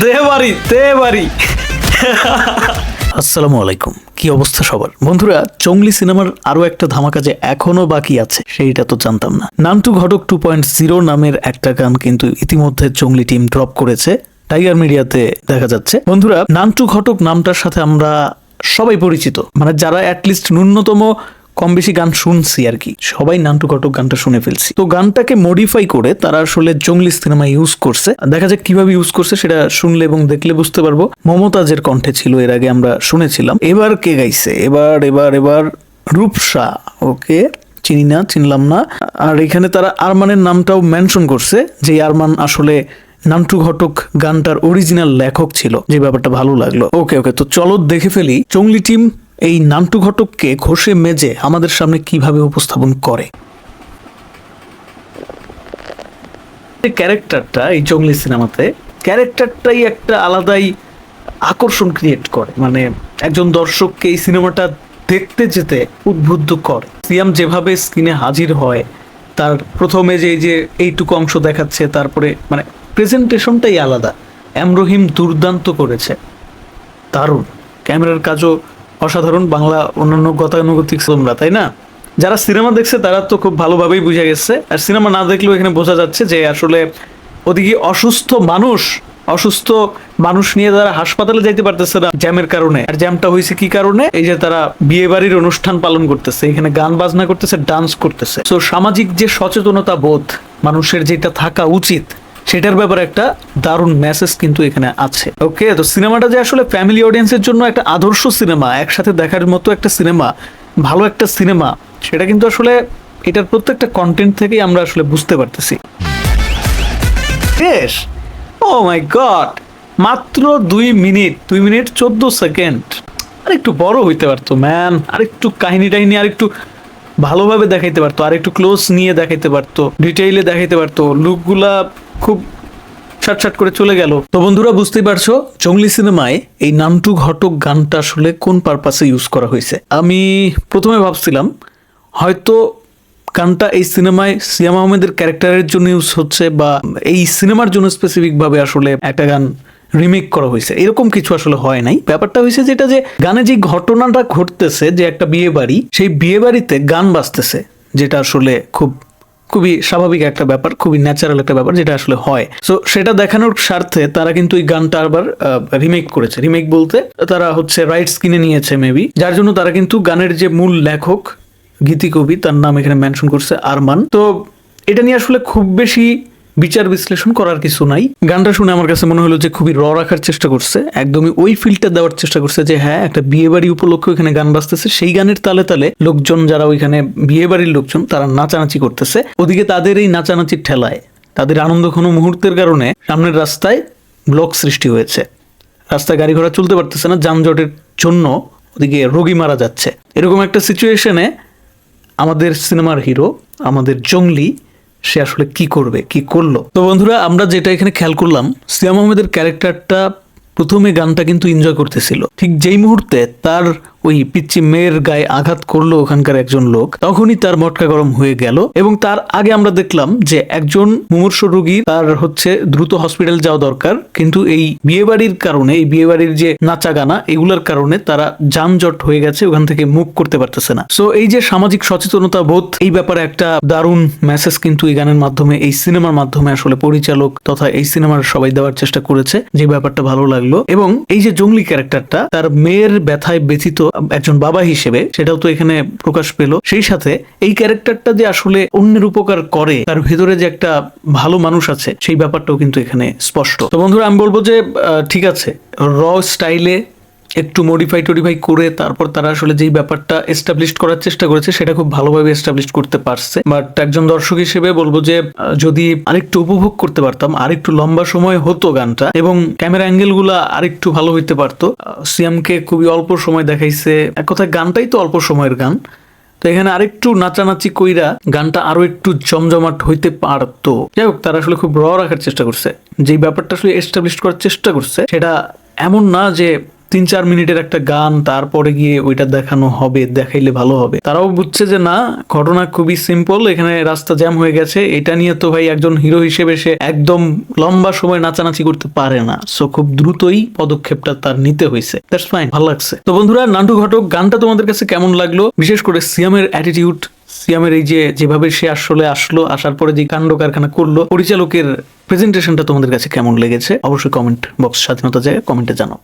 দেবারি। আসসালামু আলাইকুম, কি অবস্থা সবার? বন্ধুরা, জঙ্গলি সিনেমার আরো একটা ধামাকা যে এখনো বাকি আছে সেইটা তো জানতাম না। নান্টু ঘটক 2.0 নামের একটা গান কিন্তু ইতিমধ্যে জঙ্গলি টিম ড্রপ করেছে, টাইগার মিডিয়াতে দেখা যাচ্ছে। বন্ধুরা, নান্টু ঘটক নামটার সাথে আমরা সবাই পরিচিত, মানে যারা অ্যাটলিস্ট ন্যূনতম কম বেশি গান শুনছি আর কি, সবাই নান্টু ঘটক গানটা শুনে ফেলছি। তো গানটাকে মডিফাই করে তারা আসলে জঙ্গলি সিনেমা ইউজ করছে। দেখা যাক কিভাবে ইউজ করছে, সেটা শুনলে এবং দেখলে বুঝতে পারবো। মমতাজের কণ্ঠে ছিল, এর আগে আমরা শুনেছিলাম। এবার কে গাইছে? এবার রূপসা। ওকে, চিনলাম না। আর এখানে তারা আরমানের নামটাও মেনশন করছে, যে আরমান আসলে নান্টু ঘটক গানটার অরিজিনাল লেখক ছিল, যে ব্যাপারটা ভালো লাগলো। ওকে, তো চলো দেখে ফেলি জঙ্গলি টিম এই নান্টু ঘটককে ঘষে মেজে আমাদের সামনে কিভাবে উপস্থাপন করে। ক্যারেক্টারটা এই জঙ্গলি সিনেমাতে ক্যারেক্টারটাই একটা আলাদাই আকর্ষণ ক্রিয়েট করে, মানে একজন দর্শককে এই সিনেমাটা দেখতে যেতে উদ্বুদ্ধ করে। সিয়াম যেভাবে স্ক্রিনে হাজির হয়, তার প্রথমে যে এইটুকু অংশ দেখাচ্ছে, তারপরে মানে প্রেজেন্টেশনটাই আলাদা। এম রহিম দুর্দান্ত করেছে, দারুণ। ক্যামেরার কাজও অসাধারণ। বাংলা অন্যান্য গতানুগতিক তোমরা, তাই না? যারা সিনেমা দেখছে তারা তো খুব ভালোভাবেই বুঝে গেছে, আর সিনেমা না দেখলেও এখানে বোঝা যাচ্ছে যে আসলে ওদিকে অসুস্থ মানুষ নিয়ে তারা হাসপাতালে যাইতে পারতেছে না জ্যামের কারণে। আর জ্যামটা হয়েছে কি কারণে? এই যে তারা বিয়ে বাড়ির অনুষ্ঠান পালন করতেছে, এখানে গান বাজনা করতেছে, ডান্স করতেছে। তো সামাজিক যে সচেতনতা বোধ মানুষের যেটা থাকা উচিত, সেটার ব্যাপারে একটা দারুণ মেসেজ কিন্তু এখানে আছে। ওকে, তো সিনেমাটা যে আসলে ফ্যামিলি অডিয়েন্সের জন্য একটা আদর্শ সিনেমা, একসাথে দেখার মতো একটা সিনেমা, ভালো একটা সিনেমা, সেটা কিন্তু আসলে এটার প্রত্যেকটা কন্টেন্ট থেকেই আমরা আসলে বুঝতে পারতেছি। বেশ, ও মাই গড, মাত্র 2 মিনিট 14 সেকেন্ড। আর একটু বড় হইতে পারতো ম্যান, আর একটু কাহিনী আর একটু ভালোভাবে দেখাইতে পারতো, আর একটু ক্লোজ নিয়ে দেখাইতে পারতো, ডিটেইলে দেখাইতে পারতো। লুকগুলা খুব শাট করে চলে গেল। তো বন্ধুরা, বুঝতেই পারছো জঙ্গলি সিনেমায় এই নান্টু ঘটক গানটা আসলে কোন পারপাসে ইউজ করা হয়েছে। আমি প্রথমে ভাবছিলাম হয়তো গানটা এই সিনেমায় সিয়াম আহমেদের ক্যারেক্টারের জন্য ইউজ হচ্ছে, বা এই সিনেমার জন্য স্পেসিফিক ভাবে আসলে একটা গান রিমেক করা হয়েছে। এরকম কিছু আসলে হয় নাই। ব্যাপারটা হয়েছে যেটা, যে গানে যে ঘটনাটা ঘটতেছে, যে একটা বিয়ে বাড়ি, সেই বিয়ে বাড়িতে গান বাজতেছে, যেটা আসলে খুবই স্বাভাবিক একটা ব্যাপার, খুবই ন্যাচারাল একটা ব্যাপার, যেটা আসলে হয়। সো সেটা দেখানোর স্বার্থে তারা কিন্তু এই গানটা আবার রিমেক করেছে। রিমেক বলতে তারা হচ্ছে রাইটস কিনে নিয়েছে মেবি, যার জন্য তারা কিন্তু গানের যে মূল লেখক গীতিকবি, তার নাম এখানে মেনশন করছে আরমান। তো এটা নিয়ে আসলে খুব বেশি বিচার বিশ্লেষণ করার কিছু নাই। গানটা শুনে আমার কাছে মনে হলো যে খুবই রাখার চেষ্টা করছে, একদমই ওই ফিলটা দেওয়ার চেষ্টা করছে, যে হ্যাঁ, একটা বিয়ে বাড়ি উপলক্ষে এখানে গান বাজতেছে, সেই গানের তালে তালে লোকজন, যারা ওইখানে বিয়ে বাড়ির লোকজন, তারা নাচানাচি করতেছে। ওদিকে তাদের এই নাচানাচির ঠেলায়, তাদের আনন্দঘন মুহূর্তের কারণে সামনের রাস্তায় ব্লক সৃষ্টি হয়েছে। রাস্তায় গাড়ি ঘোড়া চলতে পারতেছে না, যানজটের জন্য ওদিকে রোগী মারা যাচ্ছে। এরকম একটা সিচুয়েশনে আমাদের সিনেমার হিরো, আমাদের জঙ্গলি, সে আসলে কি করলো। তো বন্ধুরা, আমরা যেটা এখানে খেয়াল করলাম, সিয়াম আহমেদের ক্যারেক্টারটা প্রথমে গানটা কিন্তু এনজয় করতেছিল। ঠিক যেই মুহূর্তে তার ওই পিচ্চি মেয়ের গায়ে আঘাত করলো ওখানকার একজন লোক, তখনই তার মটকা গরম হয়ে গেল। এবং তার আগে আমরা দেখলাম যে একজন মুমূর্ষ রোগী, তার হচ্ছে দ্রুত হসপিটাল যাওয়া দরকার, কিন্তু এই বিয়ে বাড়ির কারণে, এই বিয়ে বাড়ির যে নাচা গানা, এগুলোর কারণে তারা যানজট হয়ে গেছে, ওখান থেকে মুভ করতে পারতেছে না। সো এই যে সামাজিক সচেতনতা বোধ, এই ব্যাপারে একটা দারুণ মেসেজ কিন্তু এই গানের মাধ্যমে, এই সিনেমার মাধ্যমে আসলে পরিচালক তথা এই সিনেমার সবাই দেওয়ার চেষ্টা করেছে, যে ব্যাপারটা ভালো লাগলো। এবং এই যে জঙ্গলি ক্যারেক্টারটা, তার মেয়ের ব্যথায় ব্যথিত একজন বাবা হিসেবে, সেটাও তো এখানে প্রকাশ পেল। সেই সাথে এই ক্যারেক্টারটা যে আসলে অন্যের উপকার করে, তার ভেতরে যে একটা ভালো মানুষ আছে, সেই ব্যাপারটাও কিন্তু এখানে স্পষ্ট। তো বন্ধুরা, আমি বলবো যে ঠিক আছে, র স্টাইলে একটু মডিফাই করে তারপর তারা আসলে যেই ব্যাপারটা এস্টাবলিশ করার চেষ্টা করেছে, সেটা খুব ভালোভাবে এস্টাবলিশ করতে পারছে। বাট একজন দর্শক হিসেবে বলবো যে যদি আরেকটু উপভোগ করতে পারতাম, আরেকটু লম্বা সময় হতো গানটা, এবং ক্যামেরা অ্যাঙ্গেল গুলা আরেকটু ভালো হইতে পারতো। সিয়ামকে খুবই অল্প সময় দেখাইছে, এক কথায় গানটাই তো অল্প সময়ের গান। তো এখানে আরেকটু নাচানাচি কইরা গানটা আরো একটু জমজমাট হইতে পারতো। যাই হোক, তারা আসলে খুব রাখার চেষ্টা করছে, যেই ব্যাপারটা আসলে এস্টাবলিশ করার চেষ্টা করছে, সেটা এমন না যে 3-4 মিনিটের একটা গান, তারপরে গিয়ে ওইটা দেখানো হবে, দেখাইলে ভালো হবে। তারাও বুঝছে যে না, ঘটনা খুবই সিম্পল, এখানে রাস্তা জ্যাম হয়ে গেছে, এটা নিয়ে তো ভাই একজন হিরো হিসেবে সে একদম লম্বা সময় নাচানাচি করতে পারে না, সো খুব দ্রুতই পদক্ষেপটা তার নিতে হয়েছে। দ্যাটস ফাইন, ভালো লাগছে। তো বন্ধুরা, নান্টু ঘটক গানটা তোমাদের কাছে কেমন লাগলো? বিশেষ করে সিয়ামের অ্যাটিটিউড, সিয়ামের এই যে যেভাবে সে আসলো, আসার পরে যে কাণ্ড কারখানা করলো, পরিচালকের প্রেজেন্টেশনটা তোমাদের কাছে কেমন লেগেছে? অবশ্যই কমেন্ট বক্স স্বাধীনতা যায় কমেন্টে জানাও।